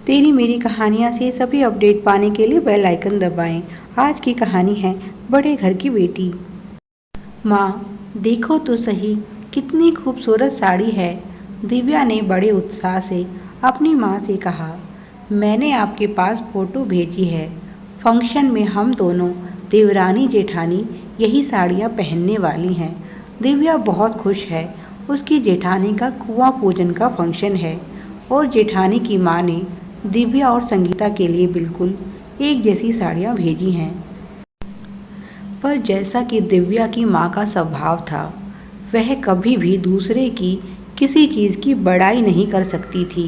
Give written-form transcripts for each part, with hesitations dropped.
तेरी मेरी कहानियाँ से सभी अपडेट पाने के लिए बेल आइकन दबाएं। आज की कहानी है बड़े घर की बेटी। माँ, देखो तो सही, कितनी खूबसूरत साड़ी है। दिव्या ने बड़े उत्साह से अपनी माँ से कहा। मैंने आपके पास फ़ोटो भेजी है। फंक्शन में हम दोनों देवरानी जेठानी यही साड़ियाँ पहनने वाली हैं। दिव्या बहुत खुश है। उसकी जेठानी का कुआं पूजन का फंक्शन है और जेठानी की माँ ने दिव्या और संगीता के लिए बिल्कुल एक जैसी साड़ियाँ भेजी हैं। पर जैसा कि दिव्या की माँ का स्वभाव था, वह कभी भी दूसरे की किसी चीज़ की बड़ाई नहीं कर सकती थी।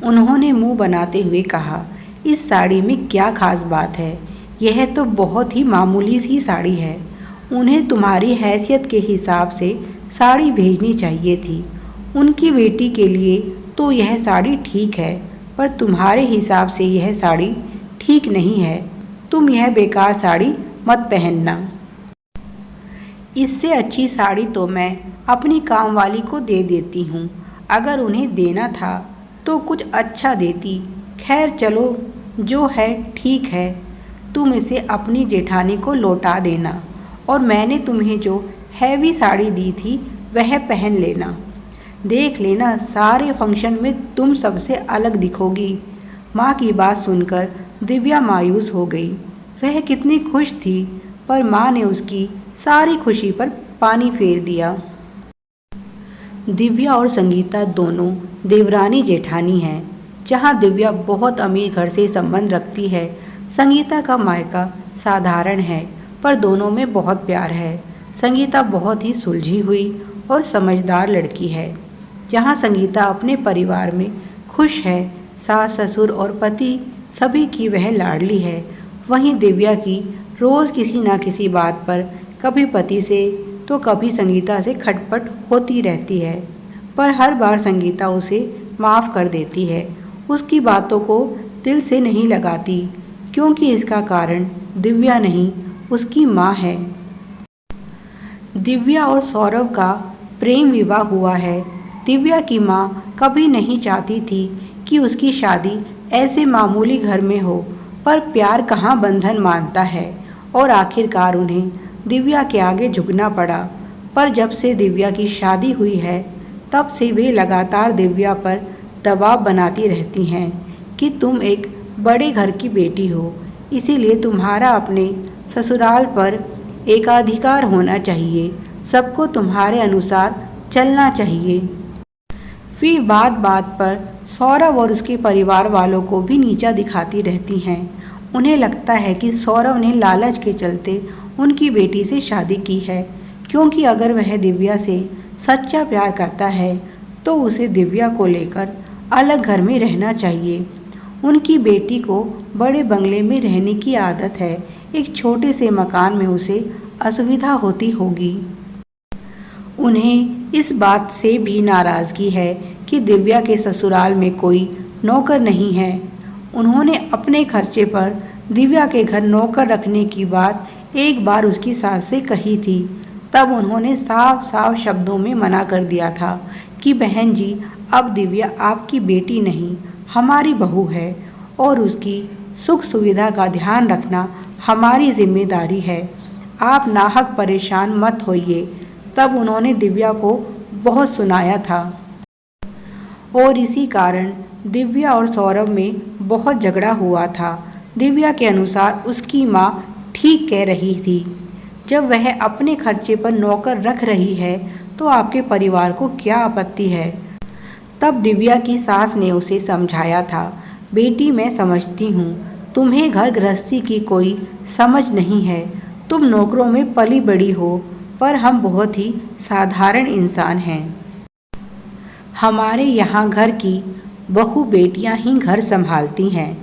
उन्होंने मुंह बनाते हुए कहा, इस साड़ी में क्या खास बात है? यह तो बहुत ही मामूली सी साड़ी है। उन्हें तुम्हारी हैसियत के हिसाब से साड़ी भेजनी चाहिए थी। उनकी बेटी के लिए तो यह साड़ी ठीक है, पर तुम्हारे हिसाब से यह साड़ी ठीक नहीं है। तुम यह बेकार साड़ी मत पहनना। इससे अच्छी साड़ी तो मैं अपनी काम वाली को दे देती हूँ। अगर उन्हें देना था तो कुछ अच्छा देती। खैर चलो, जो है ठीक है। तुम इसे अपनी जेठानी को लौटा देना और मैंने तुम्हें जो हैवी साड़ी दी थी वह पहन लेना। देख लेना, सारे फंक्शन में तुम सबसे अलग दिखोगी। माँ की बात सुनकर दिव्या मायूस हो गई। वह कितनी खुश थी, पर माँ ने उसकी सारी खुशी पर पानी फेर दिया। दिव्या और संगीता दोनों देवरानी जेठानी हैं। जहाँ दिव्या बहुत अमीर घर से संबंध रखती है, संगीता का मायका साधारण है, पर दोनों में बहुत प्यार है। संगीता बहुत ही सुलझी हुई और समझदार लड़की है। जहाँ संगीता अपने परिवार में खुश है, सास ससुर और पति सभी की वह लाडली है, वहीं दिव्या की रोज़ किसी न किसी बात पर कभी पति से तो कभी संगीता से खटपट होती रहती है। पर हर बार संगीता उसे माफ़ कर देती है, उसकी बातों को दिल से नहीं लगाती, क्योंकि इसका कारण दिव्या नहीं, उसकी माँ है। दिव्या और सौरव का प्रेम विवाह हुआ है। दिव्या की माँ कभी नहीं चाहती थी कि उसकी शादी ऐसे मामूली घर में हो, पर प्यार कहाँ बंधन मानता है और आखिरकार उन्हें दिव्या के आगे झुकना पड़ा। पर जब से दिव्या की शादी हुई है, तब से वे लगातार दिव्या पर दबाव बनाती रहती हैं कि तुम एक बड़े घर की बेटी हो, इसीलिए तुम्हारा अपने ससुराल पर एकाधिकार होना चाहिए, सबको तुम्हारे अनुसार चलना चाहिए। फिर बात बात पर सौरव और उसके परिवार वालों को भी नीचा दिखाती रहती हैं। उन्हें लगता है कि सौरव ने लालच के चलते उनकी बेटी से शादी की है, क्योंकि अगर वह दिव्या से सच्चा प्यार करता है तो उसे दिव्या को लेकर अलग घर में रहना चाहिए। उनकी बेटी को बड़े बंगले में रहने की आदत है, एक छोटे से मकान में उसे असुविधा होती होगी। उन्हें इस बात से भी नाराज़गी है कि दिव्या के ससुराल में कोई नौकर नहीं है। उन्होंने अपने खर्चे पर दिव्या के घर नौकर रखने की बात एक बार उसकी सास से कही थी। तब उन्होंने साफ साफ शब्दों में मना कर दिया था कि बहन जी, अब दिव्या आपकी बेटी नहीं, हमारी बहू है और उसकी सुख सुविधा का ध्यान रखना हमारी जिम्मेदारी है। आप नाहक परेशान मत होइए। तब उन्होंने दिव्या को बहुत सुनाया था और इसी कारण दिव्या और सौरभ में बहुत झगड़ा हुआ था। दिव्या के अनुसार उसकी माँ ठीक कह रही थी। जब वह अपने खर्चे पर नौकर रख रही है तो आपके परिवार को क्या आपत्ति है? तब दिव्या की सास ने उसे समझाया था, बेटी मैं समझती हूँ, तुम्हें घर गृहस्थी की कोई समझ नहीं है, तुम नौकरों में पली बड़ी हो, पर हम बहुत ही साधारण इंसान हैं। हमारे यहाँ घर की बहू बेटियाँ ही घर संभालती हैं,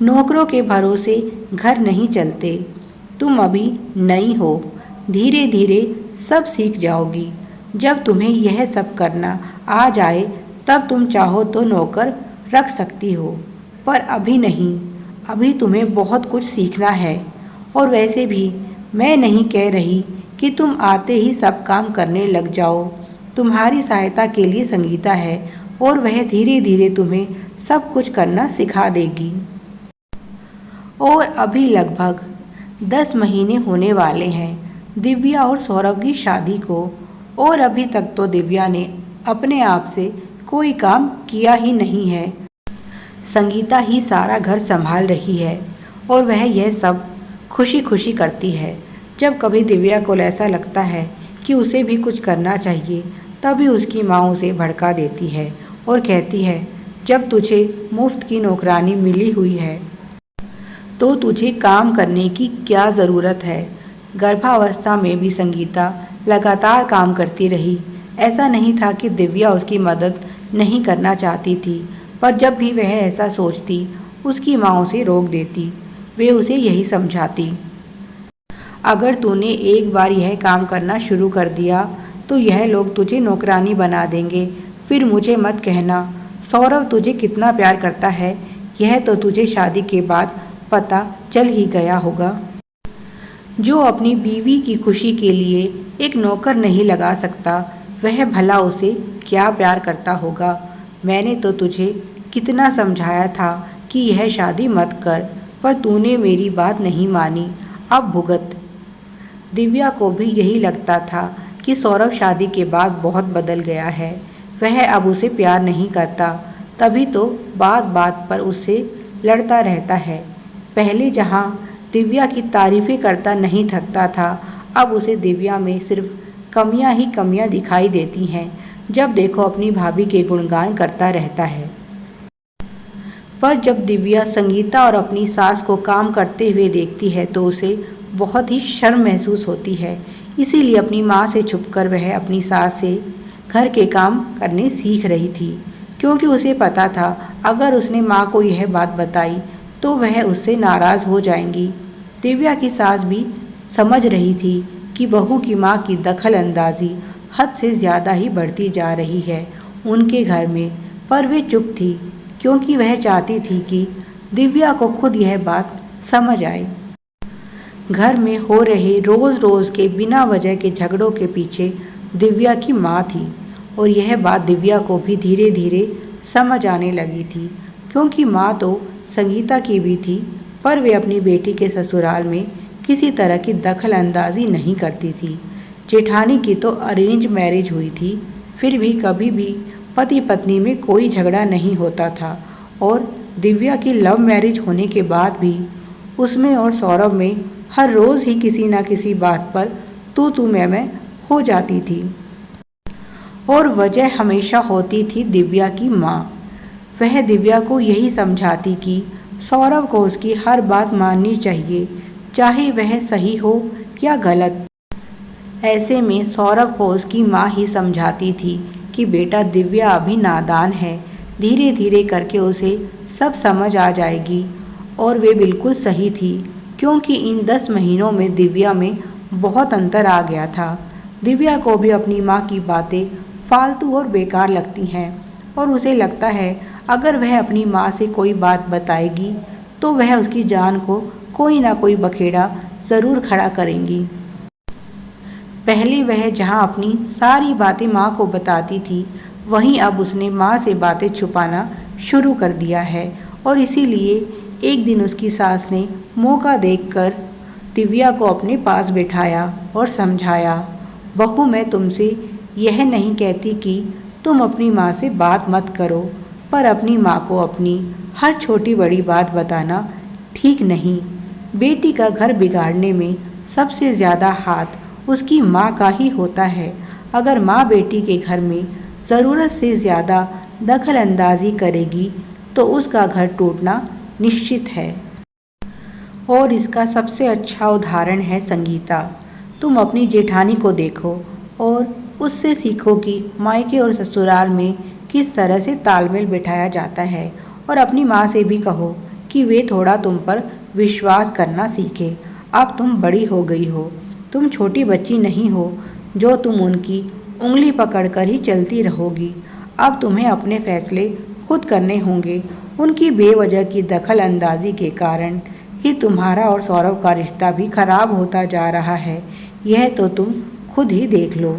नौकरों के भरोसे घर नहीं चलते। तुम अभी नई हो, धीरे धीरे सब सीख जाओगी। जब तुम्हें यह सब करना आ जाए तब तुम चाहो तो नौकर रख सकती हो, पर अभी नहीं। अभी तुम्हें बहुत कुछ सीखना है। और वैसे भी मैं नहीं कह रही कि तुम आते ही सब काम करने लग जाओ। तुम्हारी सहायता के लिए संगीता है और वह धीरे धीरे तुम्हें सब कुछ करना सिखा देगी। और अभी लगभग 10 महीने होने वाले हैं दिव्या और सौरभ की शादी को, और अभी तक तो दिव्या ने अपने आप से कोई काम किया ही नहीं है। संगीता ही सारा घर संभाल रही है और वह यह सब खुशी खुशी करती है। जब कभी दिव्या को ऐसा लगता है कि उसे भी कुछ करना चाहिए, तभी उसकी माँ उसे भड़का देती है और कहती है, जब तुझे मुफ्त की नौकरानी मिली हुई है तो तुझे काम करने की क्या ज़रूरत है। गर्भावस्था में भी संगीता लगातार काम करती रही। ऐसा नहीं था कि दिव्या उसकी मदद नहीं करना चाहती थी, पर जब भी वह ऐसा सोचती उसकी माँ उसे रोक देती। वे उसे यही समझाती, अगर तूने एक बार यह काम करना शुरू कर दिया तो यह लोग तुझे नौकरानी बना देंगे। फिर मुझे मत कहना सौरभ तुझे कितना प्यार करता है, यह तो तुझे शादी के बाद पता चल ही गया होगा। जो अपनी बीवी की खुशी के लिए एक नौकर नहीं लगा सकता, वह भला उसे क्या प्यार करता होगा। मैंने तो तुझे कितना समझाया था कि यह शादी मत कर, पर तूने मेरी बात नहीं मानी, अब भुगत। दिव्या को भी यही लगता था कि सौरभ शादी के बाद बहुत बदल गया है। वह अब उसे प्यार नहीं करता, तभी तो बात बात पर उससे लड़ता रहता है। पहले जहाँ दिव्या की तारीफ़ें करता नहीं थकता था, अब उसे दिव्या में सिर्फ कमियां ही कमियां दिखाई देती हैं। जब देखो अपनी भाभी के गुणगान करता रहता है। पर जब दिव्या संगीता और अपनी सास को काम करते हुए देखती है तो उसे बहुत ही शर्म महसूस होती है। इसीलिए अपनी माँ से छुपकर वह अपनी सास से घर के काम करने सीख रही थी, क्योंकि उसे पता था अगर उसने माँ को यह बात बताई तो वह उससे नाराज़ हो जाएंगी। दिव्या की सास भी समझ रही थी कि बहू की माँ की दखल अंदाजी हद से ज़्यादा ही बढ़ती जा रही है उनके घर में, पर वे चुप थी क्योंकि वह चाहती थी कि दिव्या को खुद यह बात समझ आए। घर में हो रहे रोज़ रोज़ के बिना वजह के झगड़ों के पीछे दिव्या की माँ थी, और यह बात दिव्या को भी धीरे धीरे समझ आने लगी थी, क्योंकि माँ तो संगीता की भी थी, पर वे अपनी बेटी के ससुराल में किसी तरह की दखल अंदाजी नहीं करती थी। जेठानी की तो अरेंज मैरिज हुई थी, फिर भी कभी भी पति पत्नी में कोई झगड़ा नहीं होता था, और दिव्या की लव मैरिज होने के बाद भी उसमें और सौरभ में हर रोज़ ही किसी न किसी बात पर तू मैं हो जाती थी, और वजह हमेशा होती थी दिव्या की माँ। वह दिव्या को यही समझाती कि सौरभ को उसकी हर बात माननी चाहिए, चाहे वह सही हो या गलत। ऐसे में सौरभ को उसकी माँ ही समझाती थी कि बेटा दिव्या अभी नादान है, धीरे धीरे करके उसे सब समझ आ जाएगी। और वे बिल्कुल सही थी, क्योंकि इन 10 महीनों में दिव्या में बहुत अंतर आ गया था। दिव्या को भी अपनी माँ की बातें फालतू और बेकार लगती हैं, और उसे लगता है अगर वह अपनी माँ से कोई बात बताएगी तो वह उसकी जान को कोई ना कोई बखेड़ा ज़रूर खड़ा करेंगी। पहले वह जहाँ अपनी सारी बातें माँ को बताती थी, वहीं अब उसने माँ से बातें छुपाना शुरू कर दिया है, और इसीलिए एक दिन उसकी सास ने मौका देखकर दिव्या को अपने पास बिठाया और समझाया, बहू मैं तुमसे यह नहीं कहती कि तुम अपनी माँ से बात मत करो, पर अपनी माँ को अपनी हर छोटी बड़ी बात बताना ठीक नहीं। बेटी का घर बिगाड़ने में सबसे ज़्यादा हाथ उसकी माँ का ही होता है। अगर माँ बेटी के घर में ज़रूरत से ज़्यादा दखल अंदाजी करेगी तो उसका घर टूटना निश्चित है। और इसका सबसे अच्छा उदाहरण है संगीता। तुम अपनी जेठानी को देखो और उससे सीखो कि मायके और ससुराल में किस तरह से तालमेल बिठाया जाता है, और अपनी माँ से भी कहो कि वे थोड़ा तुम पर विश्वास करना सीखे। अब तुम बड़ी हो गई हो, तुम छोटी बच्ची नहीं हो जो तुम उनकी उंगली पकड़कर ही चलती रहोगी। अब तुम्हें अपने फैसले खुद करने होंगे। उनकी बेवजह की दखल अंदाजी के कारण ही तुम्हारा और सौरभ का रिश्ता भी खराब होता जा रहा है, यह तो तुम खुद ही देख लो।